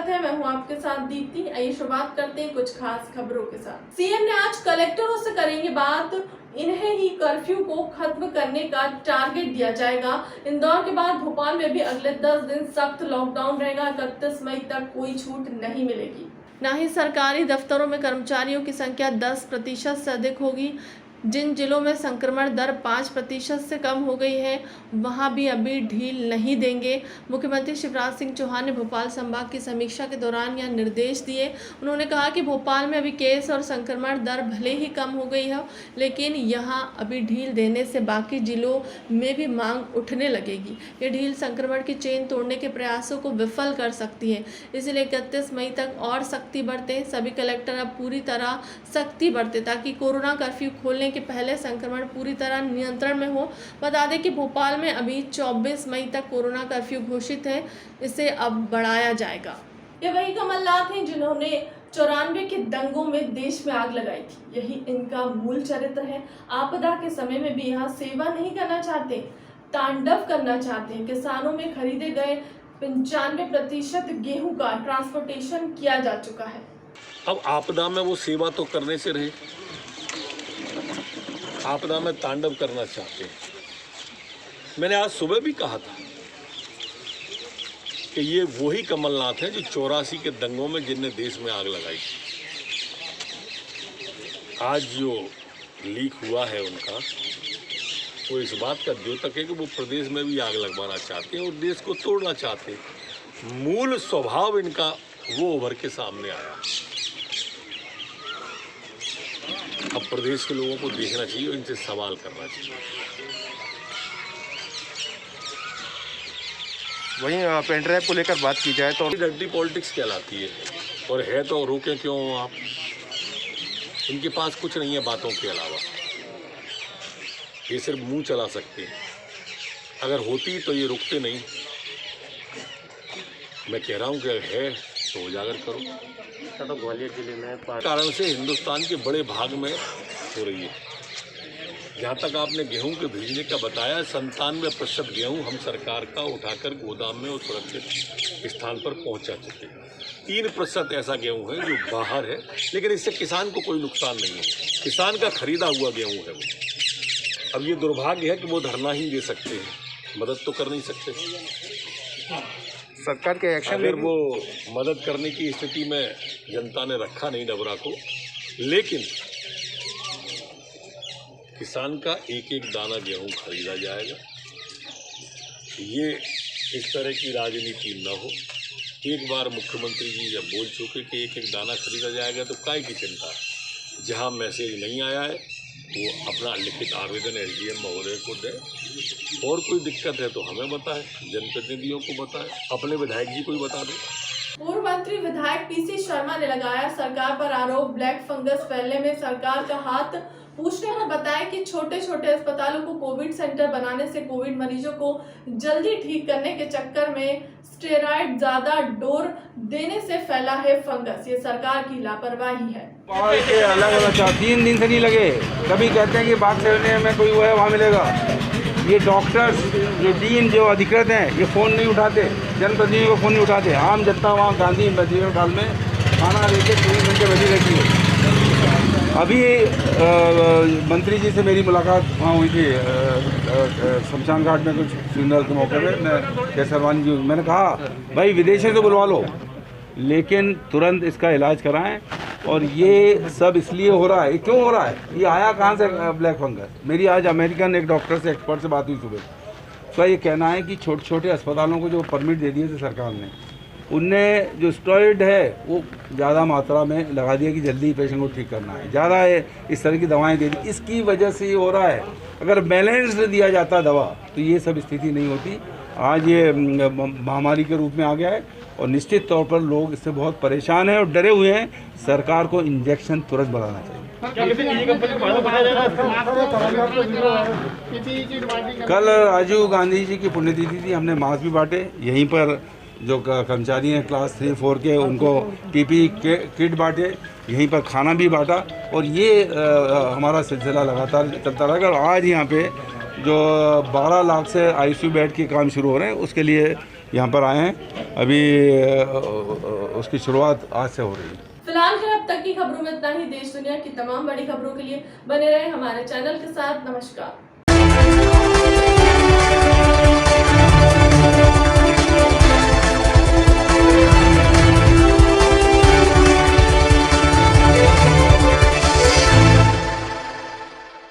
है, मैं हूं आपके साथ दीप्ति। आइए शुरुआत करते हैं कुछ खास खबरों के साथ। सीएम ने आज कलेक्टरों से करेंगे बात, इन्हें ही कर्फ्यू को खत्म करने का टारगेट दिया जाएगा। इंदौर के बाद भोपाल में भी अगले 10 दिन सख्त लॉकडाउन रहेगा। 31 मई तक कोई छूट नहीं मिलेगी। न ही सरकारी दफ्तरों में कर्मचारियों की संख्या 10% से अधिक होगी। जिन जिलों में संक्रमण दर 5% से कम हो गई है, वहां भी अभी ढील नहीं देंगे। मुख्यमंत्री शिवराज सिंह चौहान ने भोपाल संभाग की समीक्षा के दौरान यह निर्देश दिए। उन्होंने कहा कि भोपाल में अभी केस और संक्रमण दर भले ही कम हो गई है, लेकिन यहां अभी ढील देने से बाकी जिलों में भी मांग उठने लगेगी। ये ढील संक्रमण की चेन तोड़ने के प्रयासों को विफल कर सकती है, इसलिए 31 मई तक और सख्ती बरतें। सभी कलेक्टर अब पूरी तरह सख्ती बरतें ताकि कोरोना कर्फ्यू खोलने के पहले संक्रमण पूरी तरह नियंत्रण में हो। बता दें कि भोपाल में अभी 24 मई तक कोरोना कर्फ्यू घोषित है, इसे अब बढ़ाया जाएगा। ये वही कमलनाथ हैं जिन्होंने 94 के दंगों में देश में आग लगाई थी। यही इनका मूल चरित्र है। आपदा के समय में भी यहाँ सेवा नहीं करना चाहते, तांडव करना चाहते हैं। किसानों में खरीदे गए 95% गेहूं का ट्रांसपोर्टेशन किया जा चुका है। अब आपदा में वो सेवा तो करने से रहे, आपदा में तांडव करना चाहते हैं। मैंने आज सुबह भी कहा था कि ये वही कमलनाथ हैं जो 84 के दंगों में जिनने देश में आग लगाई। आज जो लीक हुआ है उनका, वो इस बात का द्योतक है कि वो प्रदेश में भी आग लगवाना चाहते हैं और देश को तोड़ना चाहते हैं। मूल स्वभाव इनका वो उभर के सामने आया। अब प्रदेश के लोगों को देखना चाहिए और इनसे सवाल करना चाहिए। वहीं पेन ड्राइव को लेकर बात की जाए तो डर्टी पॉलिटिक्स कहलाती है, और है तो रोके क्यों आप? इनके पास कुछ नहीं है बातों के अलावा, ये सिर्फ मुंह चला सकते हैं। अगर होती तो ये रुकते नहीं। मैं कह रहा हूँ कि है तो उजागर करो। तो ग्वालियर जिले में कारण से हिंदुस्तान के बड़े भाग में हो रही है। जहाँ तक आपने गेहूं के भेजने का बताया, 97% गेहूं हम सरकार का उठाकर गोदाम में और सुरक्षित स्थान पर पहुँचा चुके हैं। 3% ऐसा गेहूं है जो बाहर है, लेकिन इससे किसान को कोई नुकसान नहीं है। किसान का खरीदा हुआ गेहूं है वो। अब ये दुर्भाग्य है कि वो धरना ही दे सकते हैं, मदद तो कर नहीं सकते। सरकार के एक्शन अगर वो मदद करने की स्थिति में जनता ने रखा नहीं डबरा को, लेकिन किसान का एक एक दाना गेहूं खरीदा जाएगा। ये इस तरह की राजनीति न हो। एक बार मुख्यमंत्री जी जब बोल चुके कि एक एक दाना खरीदा जाएगा, तो काय की चिंता? जहां मैसेज नहीं आया है वो अपना लिखित आवेदन एसडीएम महोदय को दे, और कोई दिक्कत है तो हमें बताएं, जनप्रतिनिधियों को बताएं, अपने विधायक जी को ही बता दें। पूर्व मंत्री विधायक पीसी शर्मा ने लगाया सरकार पर आरोप। ब्लैक फंगस फैलने में सरकार का हाथ, पूछने पर बताया कि छोटे छोटे अस्पतालों को कोविड सेंटर बनाने से कोविड मरीजों को जल्दी ठीक करने के चक्कर में स्टेरॉइड ज्यादा डोज देने से फैला है फंगस। ये सरकार की लापरवाही है। अलग अलग 3 दिन से नहीं लगे। कभी कहते हैं कि बाग सेवने में कोई वो है वहाँ मिलेगा। ये डॉक्टर्स जो डीन जो अधिकृत हैं, ये फ़ोन नहीं उठाते, जनप्रतिनिधियों को फ़ोन नहीं उठाते। आम जनता वहाँ गांधी मस्जिद काल में खाना लेके 24 घंटे बजी रहती है। अभी मंत्री जी से मेरी मुलाकात वहाँ हुई थी शमशान घाट में, कुछ फ्यूनरल के मौके पे। मैं केसरवानी जी, मैंने कहा भाई विदेशों से बुलवा लो, लेकिन तुरंत इसका इलाज कराएं। और ये सब इसलिए हो रहा है, क्यों हो रहा है? ये आया कहाँ से ब्लैक फंगस? मेरी आज अमेरिकन एक डॉक्टर से, एक्सपर्ट से बात हुई सुबह। उसका ये कहना है कि छोटे छोटे अस्पतालों को जो परमिट दे दिए थे सरकार ने, उनने जो स्टेरॉइड है वो ज़्यादा मात्रा में लगा दिया कि जल्दी पेशेंट को ठीक करना है, ज़्यादा इस तरह की दवाएं दे दी। इसकी वजह से ये हो रहा है। अगर बैलेंस्ड दिया जाता दवा तो ये सब स्थिति नहीं होती। आज ये महामारी के रूप में आ गया है और निश्चित तौर पर लोग इससे बहुत परेशान हैं और डरे हुए हैं। सरकार को इंजेक्शन तुरंत बढ़ाना चाहिए। कल राजीव गांधी जी की पुण्यतिथि थी, हमने मास्क भी बांटे। यहीं पर जो कर्मचारी हैं क्लास 3-4 के, उनको पीपी किट बांटे, यहीं पर खाना भी बांटा। और ये हमारा सिलसिला लगातार चलता रहेगा। और आज यहाँ पे जो 12 लाख से ICU बेड के काम शुरू हो रहे हैं, उसके लिए यहाँ पर आए हैं। अभी उसकी शुरुआत आज से हो रही है। फिलहाल खैर अब तक की खबरों में इतना ही। देश दुनिया की तमाम बड़ी खबरों के लिए बने रहे हमारे चैनल के साथ। नमस्कार।